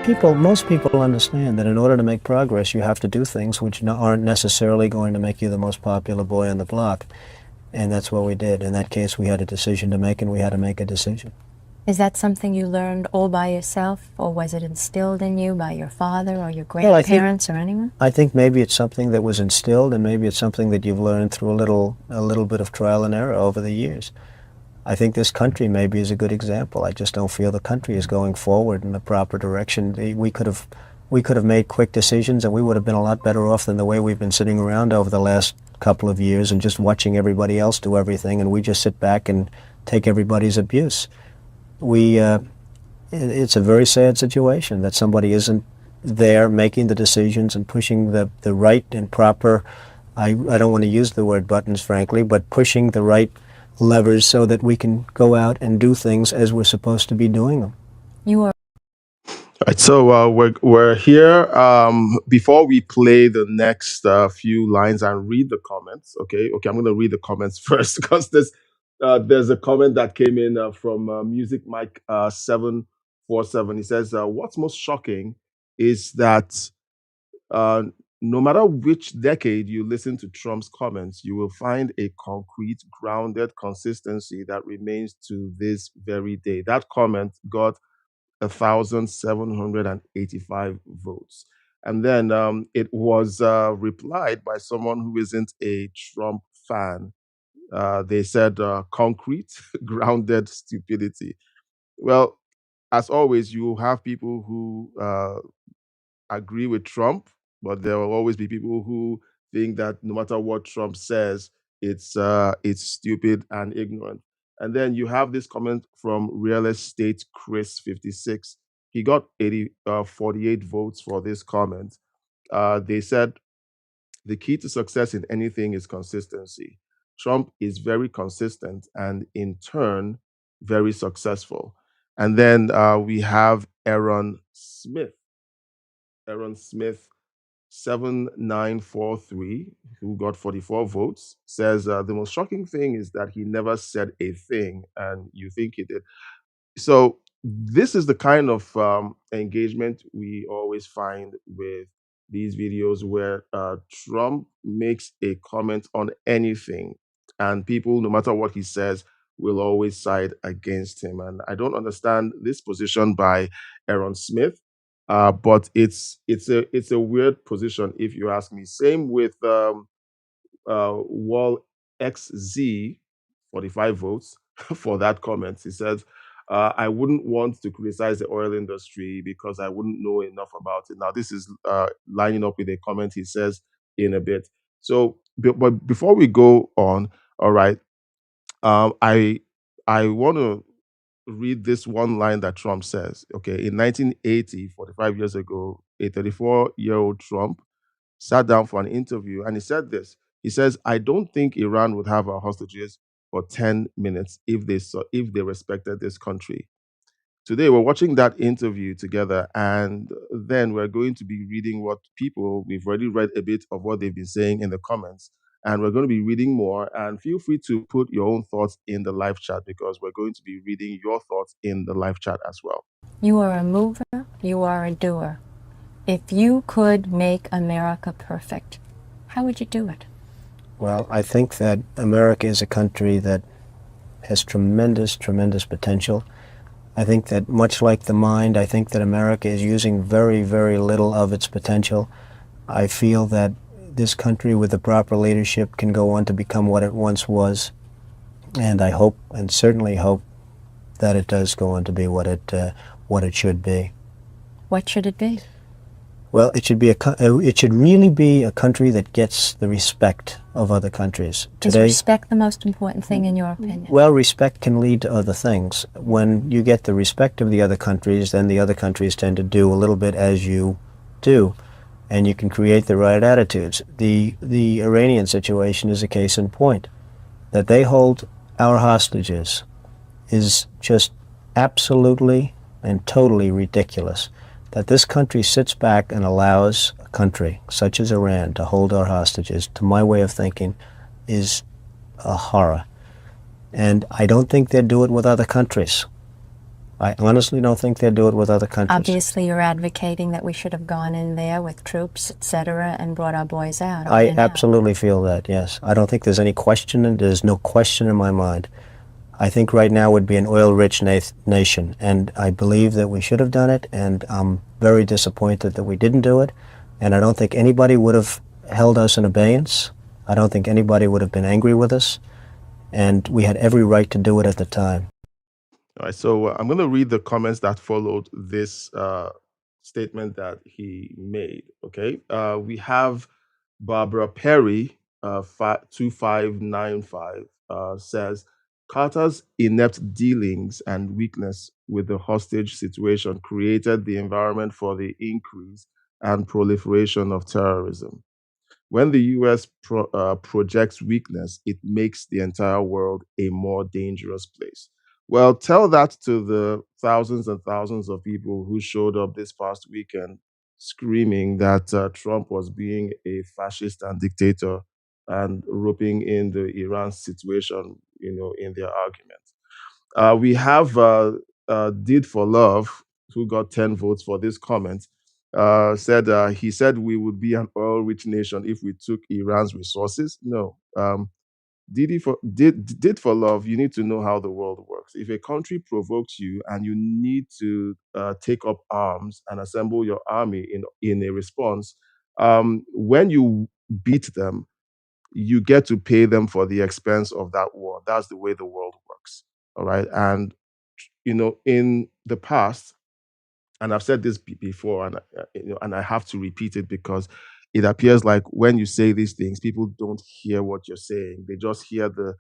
Most people understand that in order to make progress, you have to do things which aren't necessarily going to make you the most popular boy on the block. And that's what we did. In that case, we had a decision to make, and we had to make a decision. Is that something you learned all by yourself, or was it instilled in you by your father or your grandparents or anyone? I think maybe it's something that was instilled, and maybe it's something that you've learned through a little bit of trial and error over the years. I think this country maybe is a good example. I just don't feel the country is going forward in the proper direction. We could have made quick decisions, and we would have been a lot better off than the way we've been sitting around over the last couple of years and just watching everybody else do everything, and we just sit back and take everybody's abuse. It's a very sad situation that somebody isn't there making the decisions and pushing the right and proper, I don't want to use the word buttons, frankly, but pushing the right levers so that we can go out and do things as we're supposed to be doing them. You are. All right, so we're here. Before we play the next few lines and read the comments, okay, I'm going to read the comments first because there's a comment that came in from Music Mike 747. He says, "What's most shocking is that no matter which decade you listen to Trump's comments, you will find a concrete, grounded consistency that remains to this very day." That comment got 1,785 votes. And then it was replied by someone who isn't a Trump fan. They said concrete, grounded stupidity. Well, as always, you have people who agree with Trump, but there will always be people who think that no matter what Trump says, it's stupid and ignorant. And then you have this comment from Real Estate Chris 56. He got 48 votes for this comment. They said the key to success in anything is consistency. Trump is very consistent and in turn very successful. And then we have Aaron Smith 7943, who got 44 votes, says the most shocking thing is that he never said a thing, and you think he did. So this is the kind of engagement we always find with these videos where Trump makes a comment on anything, and people, no matter what he says, will always side against him. And I don't understand this position by Aaron Smith. But it's a weird position, if you ask me. Same with Wall XZ, 45 votes for that comment. He says, "I wouldn't want to criticize the oil industry because I wouldn't know enough about it." Now, this is lining up with a comment he says in a bit. So, but before we go on, all right, I want to read this one line that Trump says. Okay, in 1980, 45 years ago, a 34-year-old Trump sat down for an interview and he said this. He says, "I don't think Iran would have our hostages for 10 minutes if they respected this country." Today, we're watching that interview together, and then we're going to be reading we've already read a bit of what they've been saying in the comments, and we're going to be reading more. And feel free to put your own thoughts in the live chat because we're going to be reading your thoughts in the live chat as well. You are a mover, you are a doer. If you could make America perfect, how would you do it? Well, I think that America is a country that has tremendous, tremendous potential. I think that much like the mind, I think that America is using very, very little of its potential. I feel that this country with the proper leadership can go on to become what it once was. And I hope, and certainly hope, that it does go on to be what it should be. What should it be? Well, it should really be a country that gets the respect of other countries. Is respect the most important thing in your opinion? Well, respect can lead to other things. When you get the respect of the other countries, then the other countries tend to do a little bit as you do, and you can create the right attitudes. The Iranian situation is a case in point. That they hold our hostages is just absolutely and totally ridiculous. That this country sits back and allows a country such as Iran to hold our hostages, to my way of thinking, is a horror. And I don't think they'd do it with other countries. I honestly don't think they'd do it with other countries. Obviously, you're advocating that we should have gone in there with troops, etc., and brought our boys out. I you know. absolutely feel that, yes. I don't think there's any question, and there's no question in my mind. I think right now would be an oil-rich nation, and I believe that we should have done it, and I'm very disappointed that we didn't do it, and I don't think anybody would have held us in abeyance. I don't think anybody would have been angry with us, and we had every right to do it at the time. All right, so I'm going to read the comments that followed this statement that he made. Okay, we have Barbara Perry, 2595, says Carter's inept dealings and weakness with the hostage situation created the environment for the increase and proliferation of terrorism. When the US projects weakness, it makes the entire world a more dangerous place. Well, tell that to the thousands and thousands of people who showed up this past weekend screaming that Trump was being a fascist and dictator and roping in the Iran situation, in their argument. We have Did for Love, who got 10 votes for this comment. He said we would be an oil-rich nation if we took Iran's resources. No. Did for Love, you need to know how the world works. If a country provokes you and you need to take up arms and assemble your army in a response, when you beat them, you get to pay them for the expense of that war. That's the way the world works. All right. And, in the past, and I've said this before, and I have to repeat it because it appears like when you say these things, people don't hear what you're saying. They just hear the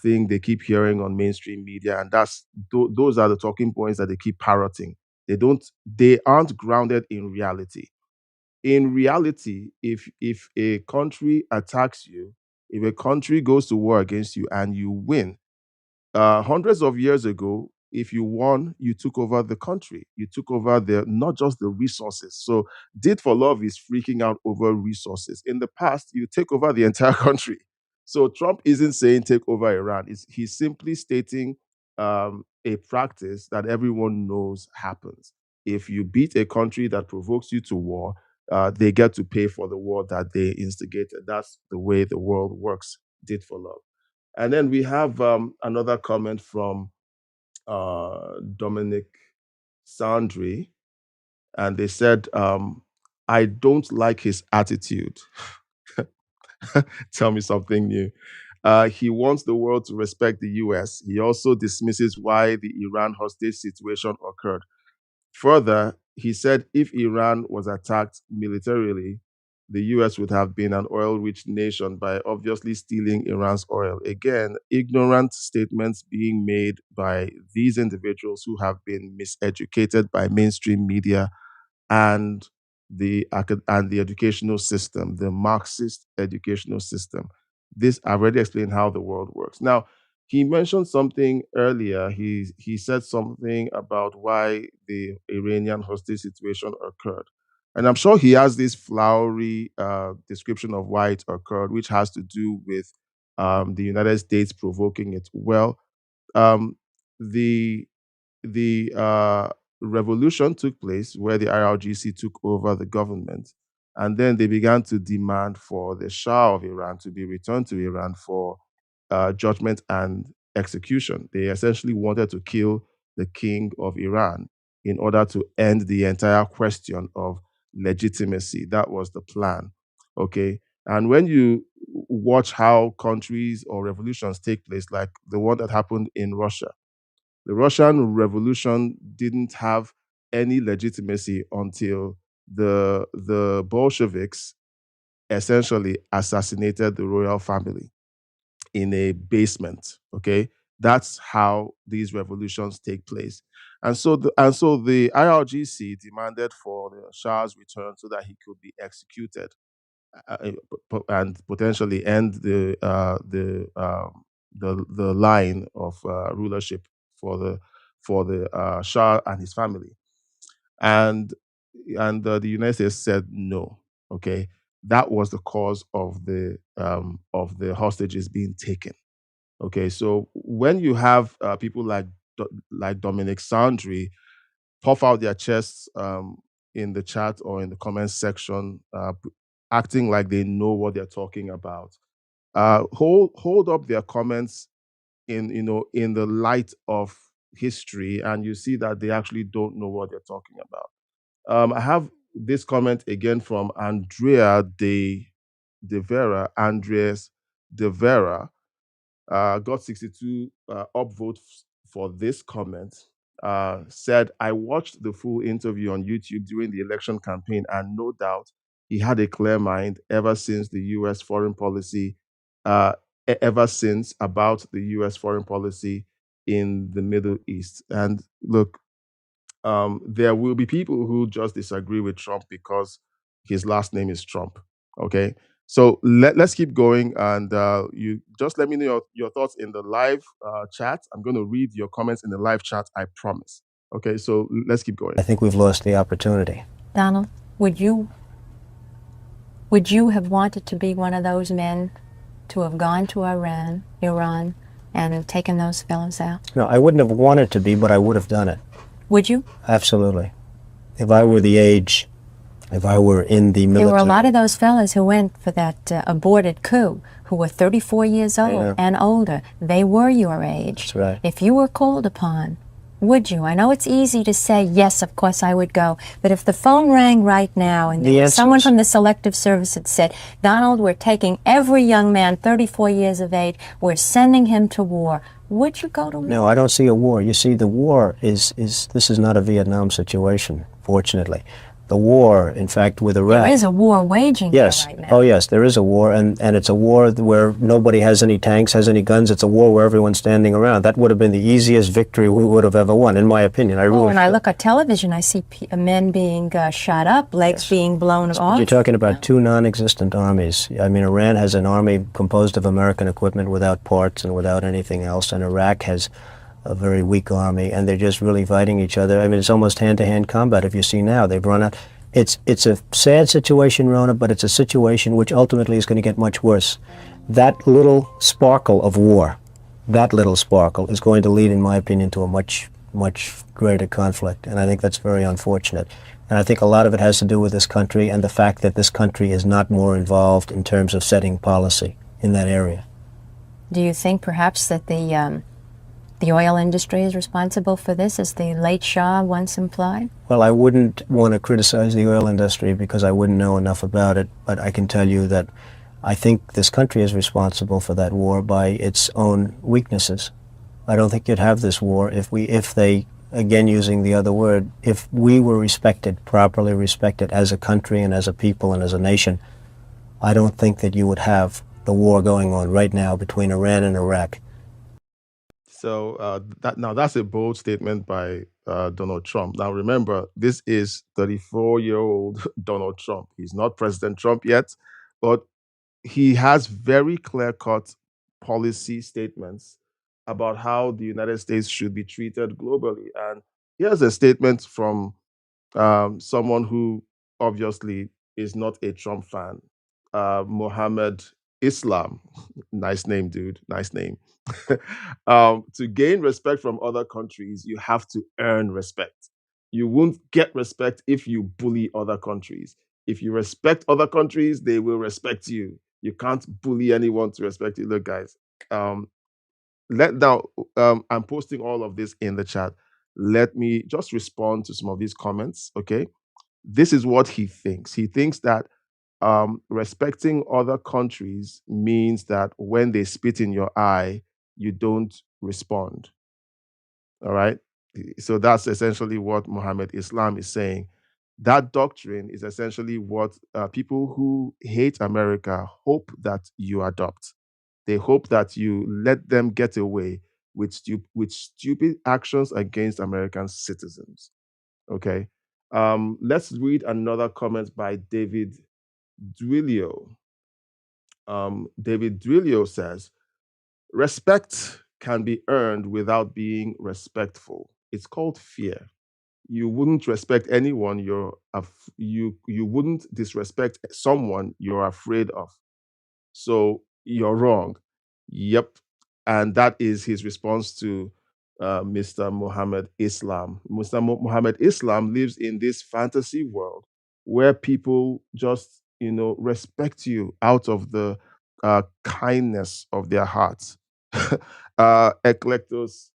thing they keep hearing on mainstream media, and those are the talking points that they keep parroting. They aren't grounded in reality. In reality, if a country attacks you, if a country goes to war against you and you win, hundreds of years ago, if you won, you took over the country. You took over not just the resources. So, Did for Love is freaking out over resources. In the past, you take over the entire country. So, Trump isn't saying take over Iran. He's simply stating a practice that everyone knows happens. If you beat a country that provokes you to war, they get to pay for the war that they instigated. That's the way the world works. Did for Love. And then we have another comment from Dominic Sandri, and they said, I don't like his attitude. Tell me something new. He wants the world to respect the US. He also dismisses why the Iran hostage situation occurred. Further, he said if Iran was attacked militarily, the US would have been an oil rich nation by obviously stealing Iran's oil. Again, ignorant statements being made by these individuals who have been miseducated by mainstream media and the educational system, the Marxist educational system. This I've already explained how the world works. Now, he mentioned something earlier. He said something about why the Iranian hostage situation occurred, and I'm sure he has this flowery description of why it occurred, which has to do with the United States provoking it. Well, um, the the revolution took place where the IRGC took over the government, and then they began to demand for the Shah of Iran to be returned to Iran for judgment and execution. They essentially wanted to kill the king of Iran in order to end the entire question of legitimacy. That was the plan. Okay. And when you watch how countries or revolutions take place, like the one that happened in Russia, the Russian Revolution didn't have any legitimacy until the Bolsheviks essentially assassinated the royal family in a basement. Okay, that's how these revolutions take place. And so the IRGC demanded for the Shah's return so that he could be executed and potentially end the line of rulership for the Shah and his family. And the United States said no. Okay, that was the cause of the hostages being taken. Okay, so when you have people like like Dominic Sandri, puff out their chests in the chat or in the comments section, acting like they know what they're talking about. Hold up their comments in the light of history, and you see that they actually don't know what they're talking about. I have this comment again from Andres de Vera, got 62 upvotes for this comment. Said, I watched the full interview on YouTube during the election campaign, and no doubt he had a clear mind ever since the U.S. foreign policy, ever since about the U.S. foreign policy in the Middle East. And look, there will be people who just disagree with Trump because his last name is Trump. Okay. So let's keep going, and you just let me know your thoughts in the live chat. I'm going to read your comments in the live chat, I promise. Okay, so let's keep going. I think we've lost the opportunity. Donald, would you have wanted to be one of those men to have gone to Iran, and taken those fellows out? No, I wouldn't have wanted to be, but I would have done it. Would you? Absolutely. If I were the age, if I were in the military. There were a lot of those fellas who went for that aborted coup who were 34 years old and older. They were your age. That's right. If you were called upon, would you? I know it's easy to say, yes, of course I would go. But if the phone rang right now and there was someone from the Selective Service had said, Donald, we're taking every young man 34 years of age, we're sending him to war, would you go to war? No, I don't see a war. You see, the war this is not a Vietnam situation, fortunately. The war, in fact, with Iraq. There is a war waging there right now. Oh, yes, there is a war, and it's a war where nobody has any tanks, has any guns. It's a war where everyone's standing around. That would have been the easiest victory we would have ever won, in my opinion. When I look at television, I see men being shot up, legs being blown off. You're talking about two non-existent armies. I mean, Iran has an army composed of American equipment without parts and without anything else, and Iraq has a very weak army, and they're just really fighting each other. I mean, it's almost hand-to-hand combat. If you see now, they've run out. It's a sad situation, Rona, but it's a situation which ultimately is going to get much worse. That little sparkle of war, that little sparkle is going to lead, in my opinion, to a much, much greater conflict, and I think that's very unfortunate. And I think a lot of it has to do with this country and the fact that this country is not more involved in terms of setting policy in that area. Do you think perhaps that the oil industry is responsible for this, as the late Shah once implied? Well, I wouldn't want to criticize the oil industry because I wouldn't know enough about it, but I can tell you that I think this country is responsible for that war by its own weaknesses. I don't think you'd have this war if they, again using the other word, if we were respected, properly respected as a country and as a people and as a nation. I don't think that you would have the war going on right now between Iran and Iraq. So that's a bold statement by Donald Trump. Now remember, this is 34-year-old Donald Trump. He's not President Trump yet, but he has very clear-cut policy statements about how the United States should be treated globally. And here's a statement from someone who obviously is not a Trump fan, Mohammed Islam. Nice name, dude. Nice name. To gain respect from other countries, you have to earn respect. You won't get respect if you bully other countries. If you respect other countries, they will respect you. You can't bully anyone to respect you. Look, guys, I'm posting all of this in the chat. Let me just respond to some of these comments, okay? This is what he thinks. He thinks that respecting other countries means that when they spit in your eye, you don't respond. All right? So that's essentially what Muhammad Islam is saying. That doctrine is essentially what people who hate America hope that you adopt. They hope that you let them get away with stupid actions against American citizens. Okay? Let's read another comment by David Duilio. David Duilio says, respect can be earned without being respectful. It's called fear. You wouldn't respect anyone you wouldn't disrespect someone you're afraid of. So you're wrong. Yep. And that is his response to Mr. Mohammed Islam. Mr. Mohammed Islam lives in this fantasy world where people just, respect you out of the kindness of their hearts. Eclectos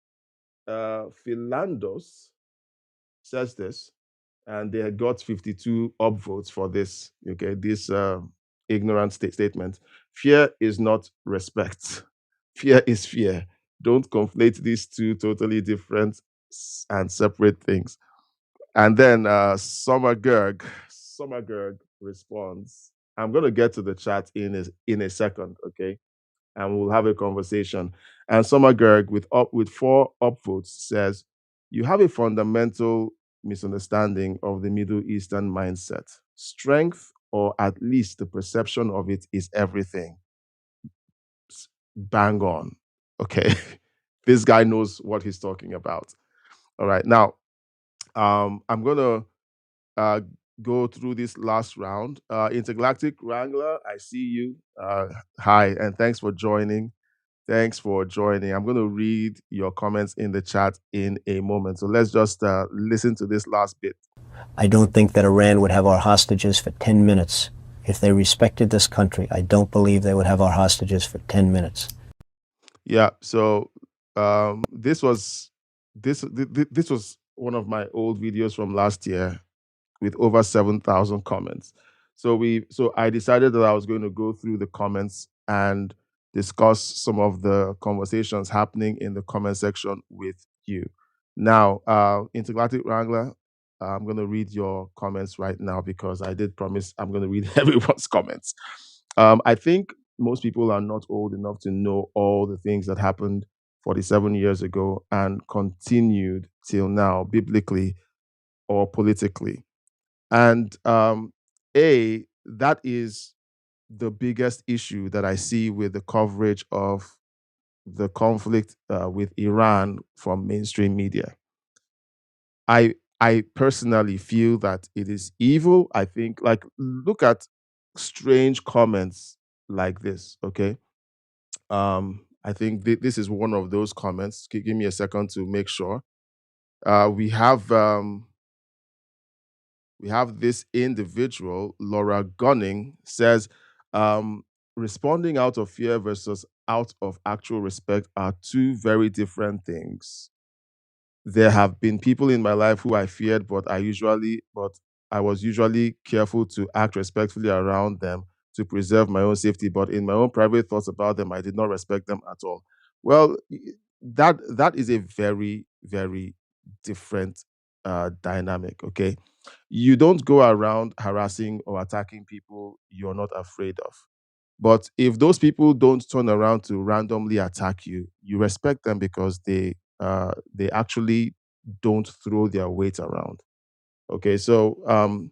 Philandos says this, and they had got 52 upvotes for this. Okay, this ignorant statement. Fear is not respect. Fear is fear. Don't conflate these two totally different and separate things. And then Summer Gerg responds. I'm going to get to the chat in a second, okay? And we'll have a conversation. And Summer Gerg with 4 upvotes says, you have a fundamental misunderstanding of the Middle Eastern mindset. Strength, or at least the perception of it, is everything. Bang on. Okay. This guy knows what he's talking about. All right. Now, I'm going to go through this last round. Intergalactic Wrangler, I see you. Hi, and thanks for joining. Thanks for joining. I'm going to read your comments in the chat in a moment. So let's just listen to this last bit. I don't think that Iran would have our hostages for 10 minutes. If they respected this country, I don't believe they would have our hostages for 10 minutes. Yeah, so this was one of my old videos from last year with over 7,000 comments. So I decided that I was going to go through the comments and discuss some of the conversations happening in the comment section with you. Now, Intergalactic Wrangler, I'm going to read your comments right now because I did promise I'm going to read everyone's comments. I think most people are not old enough to know all the things that happened 47 years ago and continued till now, biblically or politically. And that is the biggest issue that I see with the coverage of the conflict with Iran from mainstream media. I personally feel that it is evil. I think, like, look at strange comments like this. Okay, I think this is one of those comments. Give me a second to make sure. We have this individual, Laura Gunning, says, responding out of fear versus out of actual respect are two very different things. There have been people in my life who I feared, but I was usually careful to act respectfully around them to preserve my own safety. But in my own private thoughts about them, I did not respect them at all. Well, that is a very, very different dynamic. Okay, you don't go around harassing or attacking people you're not afraid of. But if those people don't turn around to randomly attack you, you respect them because they actually don't throw their weight around. Okay, so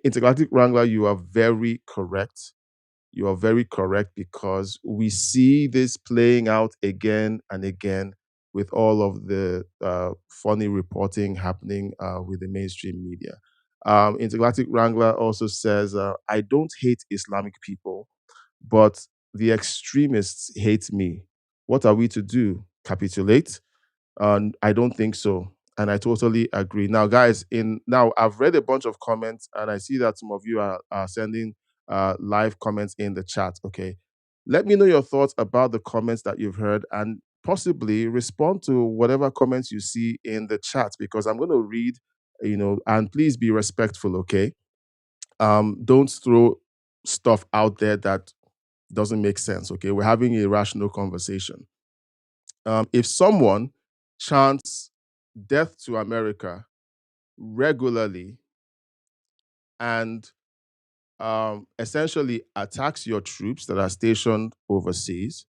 Intergalactic Wrangler, you are very correct. You are very correct because we see this playing out again and again with all of the funny reporting happening with the mainstream media. Intergalactic Wrangler also says, I don't hate Islamic people, but the extremists hate me. What are we to do? Capitulate? I don't think so. And I totally agree. Now, guys, now I've read a bunch of comments and I see that some of you are sending live comments in the chat. Okay. Let me know your thoughts about the comments that you've heard and possibly respond to whatever comments you see in the chat because I'm going to read, and please be respectful, okay? Don't throw stuff out there that doesn't make sense, okay? We're having a rational conversation. If someone chants death to America regularly and essentially attacks your troops that are stationed overseas,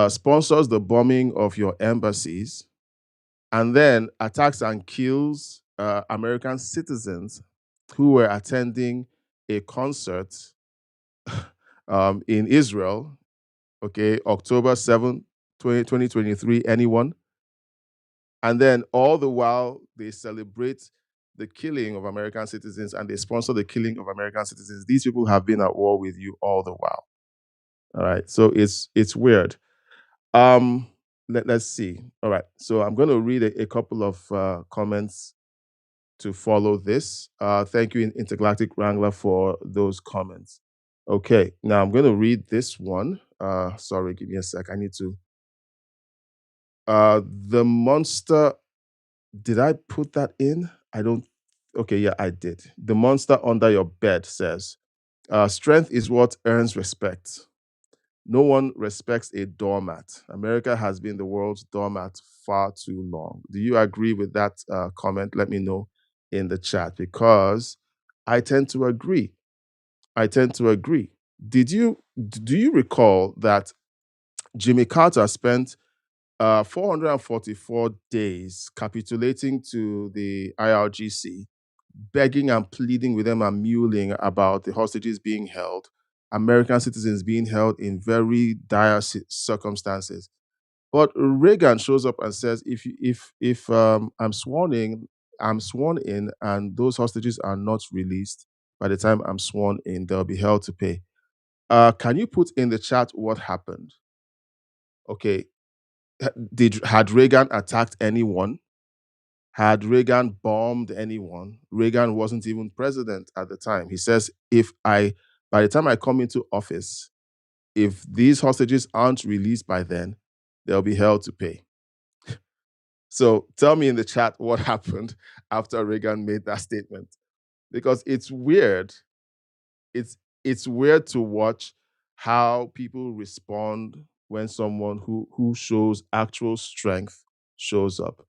sponsors the bombing of your embassies, and then attacks and kills American citizens who were attending a concert in Israel, okay, October 7th, 2023, anyone? And then all the while they celebrate the killing of American citizens and they sponsor the killing of American citizens. These people have been at war with you all the while. All right. So it's weird. let's see. All right. So I'm going to read a couple of comments to follow this. Thank you, Intergalactic Wrangler, for those comments. Okay. Now I'm going to read this one. Sorry, give me a sec. I need to. The monster. Did I put that in? I don't. Okay. Yeah, I did. The monster under your bed says, strength is what earns respect. No one respects a doormat. America has been the world's doormat far too long. Do you agree with that comment? Let me know in the chat because I tend to agree. I tend to agree. Do you recall that Jimmy Carter spent 444 days capitulating to the IRGC, begging and pleading with them and mewling about the hostages being held, American citizens being held in very dire circumstances. But Reagan shows up and says, if I'm sworn in, and those hostages are not released by the time I'm sworn in, they'll be held to pay. Can you put in the chat what happened? Okay, had Reagan attacked anyone? Had Reagan bombed anyone? Reagan wasn't even president at the time. He says, by the time I come into office, if these hostages aren't released by then, they'll be held to pay. So tell me in the chat what happened after Reagan made that statement, because it's weird. It's weird to watch how people respond when someone who shows actual strength shows up.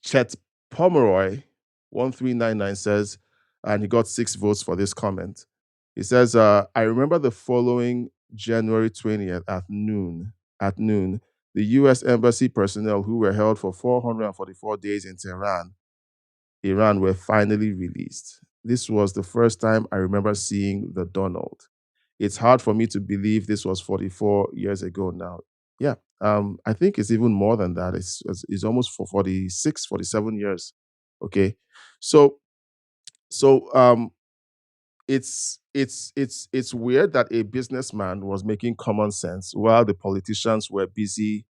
Chet Pomeroy 1399 says, and he got 6 votes for this comment. He says, I remember the following January 20th at noon, the US embassy personnel who were held for 444 days in Tehran, Iran, were finally released. This was the first time I remember seeing the Donald. It's hard for me to believe this was 44 years ago now. Yeah, I think it's even more than that. It's almost for 46, 47 years. Okay, so it's weird that a businessman was making common sense while the politicians were busy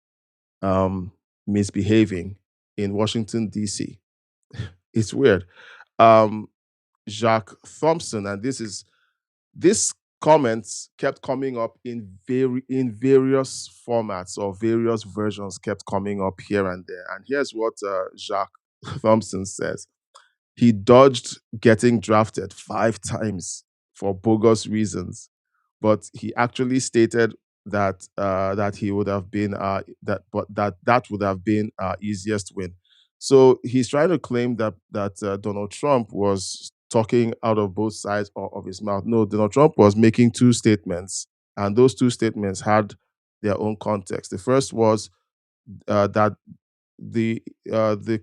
misbehaving in Washington D.C. It's weird. Um, Jacques Thompson, and this comments kept coming up in various formats or various versions kept coming up here and there. And here's what Jacques Thompson says. He dodged getting drafted 5 times for bogus reasons, but he actually stated that he would have been that would have been easiest win. So he's trying to claim that Donald Trump was talking out of both sides of his mouth. No, Donald Trump was making 2 statements, and those 2 statements had their own context. The first was that the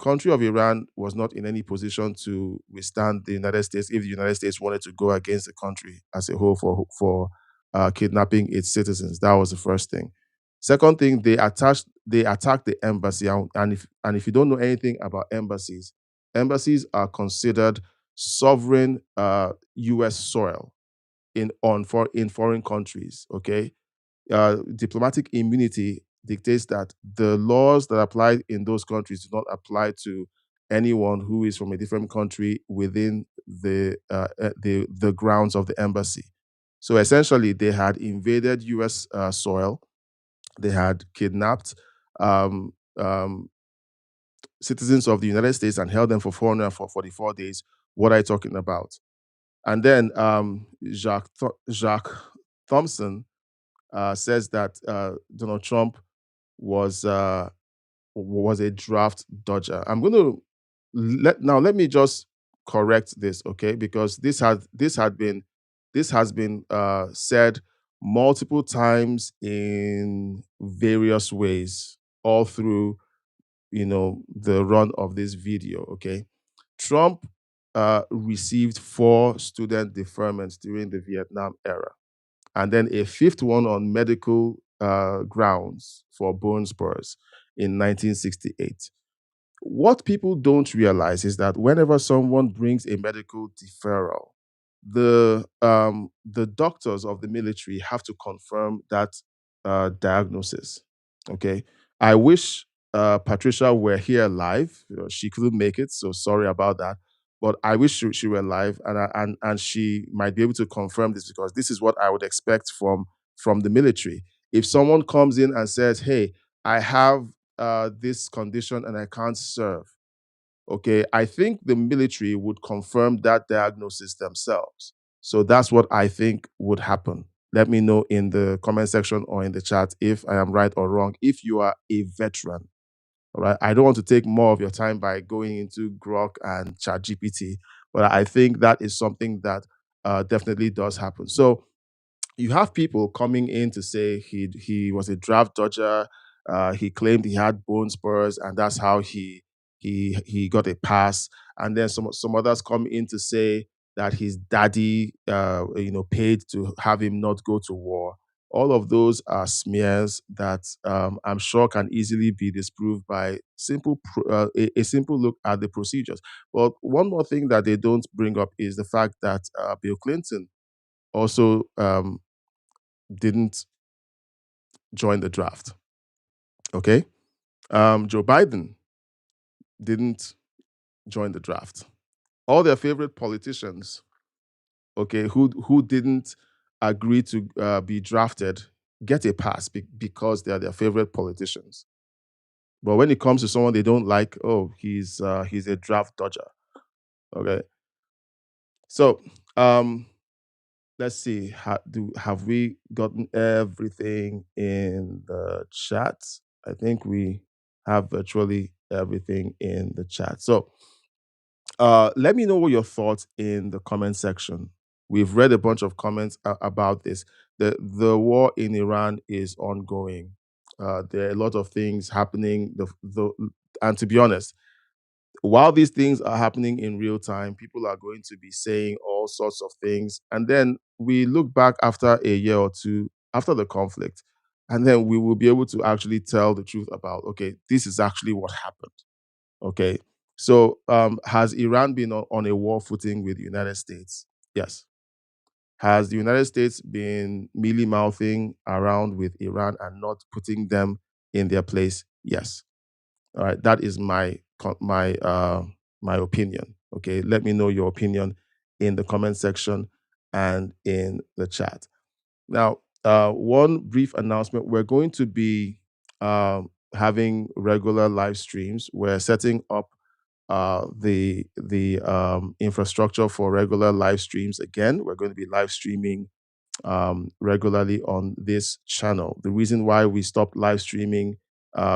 country of Iran was not in any position to withstand the United States if the United States wanted to go against the country as a whole for kidnapping its citizens. That was the first thing. Second thing, they attacked the embassy, and if you don't know anything about embassies, embassies are considered sovereign U.S. soil in foreign countries. Okay, diplomatic immunity dictates that the laws that apply in those countries do not apply to anyone who is from a different country within the grounds of the embassy. So essentially, they had invaded U.S. Soil. They had kidnapped um, um, citizens of the United States and held them for 444 days. What are you talking about? And then Jacques Thompson says that Donald Trump was a draft dodger. I'm going to let me just correct this, okay? Because this has been said multiple times in various ways all through the run of this video. Okay, Trump received 4 student deferments during the Vietnam era, and then a 5th one on medical grounds for bone spurs in 1968. What people don't realize is that whenever someone brings a medical deferral, the doctors of the military have to confirm that diagnosis. Okay. I wish Patricia were here live. She couldn't make it, so sorry about that. But I wish she were live, and she might be able to confirm this, because this is what I would expect from the military. If someone comes in and says, "Hey, I have this condition and I can't serve," okay, I think the military would confirm that diagnosis themselves. So that's what I think would happen. Let me know in the comment section or in the chat if I am right or wrong. If you are a veteran, all right, I don't want to take more of your time by going into Grok and ChatGPT, but I think that is something that definitely does happen. So you have people coming in to say he was a draft dodger. He claimed he had bone spurs, and that's how he got a pass. And then some others come in to say that his daddy, paid to have him not go to war. All of those are smears that I'm sure can easily be disproved by a simple look at the procedures. But one more thing that they don't bring up is the fact that Bill Clinton also didn't join the draft. Okay. Joe Biden didn't join the draft. All their favorite politicians, okay, who didn't agree to be drafted, get a pass because they are their favorite politicians. But when it comes to someone they don't like, oh, he's a draft dodger. Okay. So let's see. Have we gotten everything in the chat? I think we have virtually everything in the chat. So let me know what your thoughts in the comment section. We've read a bunch of comments about this. The war in Iran is ongoing. There are a lot of things happening. And to be honest, while these things are happening in real time, people are going to be saying all sorts of things. And then we look back after a year or two after the conflict, and then we will be able to actually tell the truth about, okay, this is actually what happened. Okay. So has Iran been on a war footing with the United States? Yes. Has the United States been mealy mouthing around with Iran and not putting them in their place? Yes. All right, that is my opinion. Okay, let me know your opinion in the comment section and in the chat. Now, one brief announcement: we're going to be having regular live streams. We're setting up the infrastructure for regular live streams again. We're going to be live streaming regularly on this channel. The reason why we stopped live streaming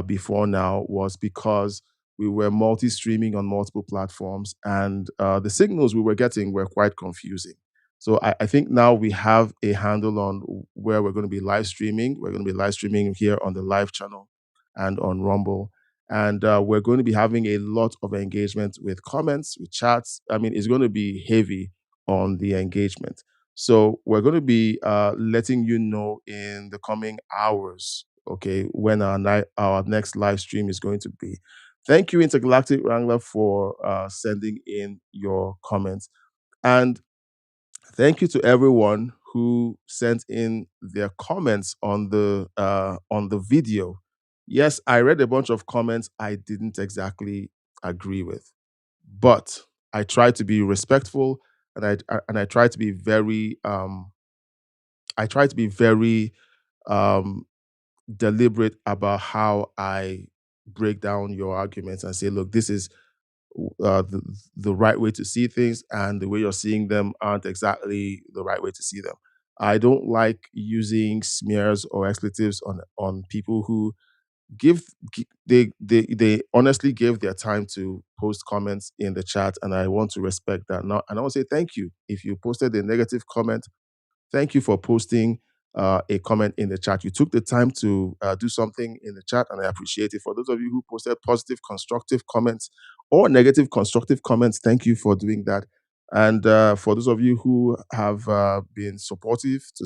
before now was because we were multi-streaming on multiple platforms, and the signals we were getting were quite confusing. So I think now we have a handle on where we're going to be live streaming. We're going to be live streaming here on the live channel and on Rumble. And we're going to be having a lot of engagement with comments, with chats. I mean, it's going to be heavy on the engagement. So we're going to be letting you know in the coming hours, okay, when our next live stream is going to be. Thank you, Intergalactic Wrangler, for sending in your comments. And thank you to everyone who sent in their comments on the video. Yes, I read a bunch of comments I didn't exactly agree with, but I tried to be respectful, and I tried to be very um, deliberate about how I break down your arguments and say, look, this is the right way to see things, and the way you're seeing them aren't exactly the right way to see them. I don't like using smears or expletives on people who they honestly gave their time to post comments in the chat, and I want to respect that. Now, and I want to say thank you if you posted a negative comment. Thank you for posting a comment in the chat. You took the time to do something in the chat, and I appreciate it. For those of you who posted positive, constructive comments or negative, constructive comments, thank you for doing that. And for those of you who have been supportive to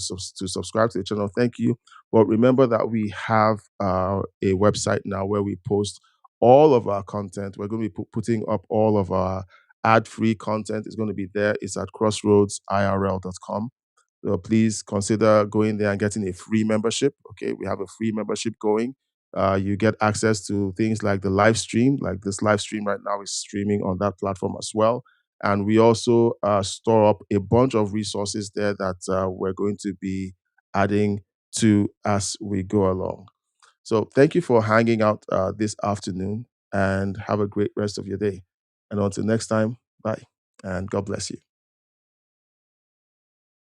subscribe to the channel, thank you. But remember that we have a website now where we post all of our content. We're going to be putting up all of our ad-free content. It's going to be there. It's at crossroadsirl.com. Please consider going there and getting a free membership. Okay, we have a free membership going. You get access to things like the live stream, like this live stream right now is streaming on that platform as well. And we also store up a bunch of resources there that we're going to be adding to as we go along. So thank you for hanging out this afternoon, and have a great rest of your day. And until next time, bye, and God bless you.